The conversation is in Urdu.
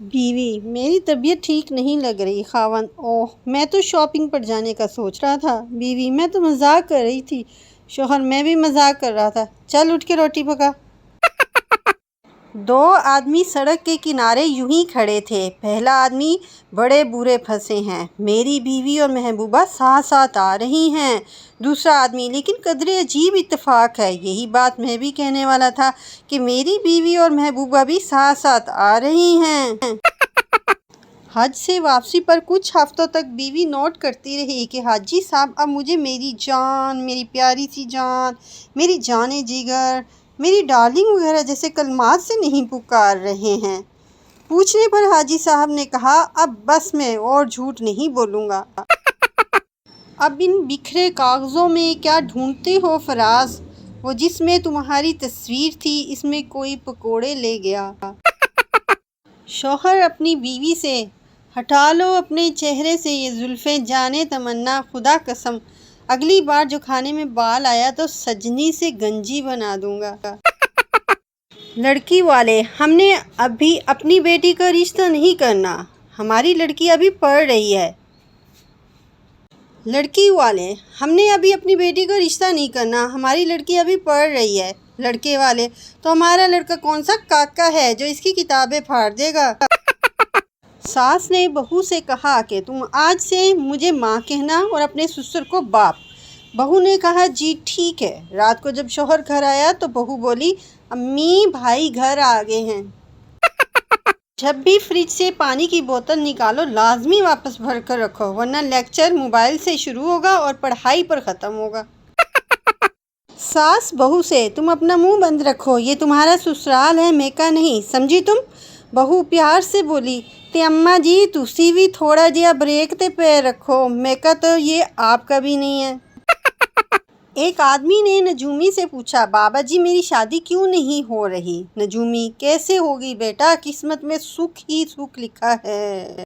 بیوی: میری طبیعت ٹھیک نہیں لگ رہی۔ خاوند: اوہ، میں تو شاپنگ پر جانے کا سوچ رہا تھا۔ بیوی: میں تو مذاق کر رہی تھی۔ شوہر: میں بھی مذاق کر رہا تھا، چل اٹھ کے روٹی پکا۔ دو آدمی سڑک کے کنارے یوں ہی کھڑے تھے۔ پہلا آدمی: بڑے برے پھنسے ہیں، میری بیوی اور محبوبہ ساتھ ساتھ آ رہی ہیں۔ دوسرا آدمی: لیکن قدرے عجیب اتفاق ہے، یہی بات میں بھی کہنے والا تھا کہ میری بیوی اور محبوبہ بھی ساتھ ساتھ آ رہی ہیں۔ حج سے واپسی پر کچھ ہفتوں تک بیوی نوٹ کرتی رہی کہ حاجی صاحب اب مجھے میری جان، میری پیاری سی جان، میری جان جگر، میری ڈارلنگ وغیرہ جیسے کلمات سے نہیں پکار رہے ہیں۔ پوچھنے پر حاجی صاحب نے کہا: اب بس، میں اور جھوٹ نہیں بولوں گا۔ اب ان بکھرے کاغذوں میں کیا ڈھونڈتے ہو فراز؟ وہ جس میں تمہاری تصویر تھی، اس میں کوئی پکوڑے لے گیا۔ شوہر اپنی بیوی سے: ہٹا لو اپنے چہرے سے یہ زلفیں جانے تمنا، خدا قسم اگلی بار جو کھانے میں بال آیا تو سجنی سے گنجی بنا دوں گا۔ لڑکی والے: ہم نے ابھی اپنی بیٹی کا رشتہ نہیں کرنا، ہماری لڑکی ابھی پڑھ رہی ہے۔ لڑکی والے: ہم نے ابھی اپنی بیٹی کا رشتہ نہیں کرنا، ہماری لڑکی ابھی پڑھ رہی ہے۔ لڑکے والے: تو ہمارا لڑکا کون سا کاکا ہے جو اس کی کتابیں پھاڑ دے گا؟ ساس نے بہو سے کہا کہ تم آج سے مجھے ماں کہنا اور اپنے سسر کو باپ۔ بہو نے کہا: جی ٹھیک ہے۔ رات کو جب شوہر گھر آیا تو بہو بولی: امی، بھائی گھر آ گئے ہیں۔ جب بھی فریج سے پانی کی بوتل نکالو لازمی واپس بھر کر رکھو، ورنہ لیکچر موبائل سے شروع ہوگا اور پڑھائی پر ختم ہوگا۔ ساس بہو سے: تم اپنا منہ بند رکھو، یہ تمہارا سسرال ہے، میکا نہیں، سمجھی تم؟ بہو پیار سے بولی: تے اماں جی تسی بھی تھوڑا جہا بریک تے پیر رکھو، میکا تو یہ آپ کا بھی نہیں ہے۔ ایک آدمی نے نجومی سے پوچھا: بابا جی میری شادی کیوں نہیں ہو رہی؟ نجومی: کیسے ہوگی بیٹا، قسمت میں سکھ ہی سکھ لکھا ہے۔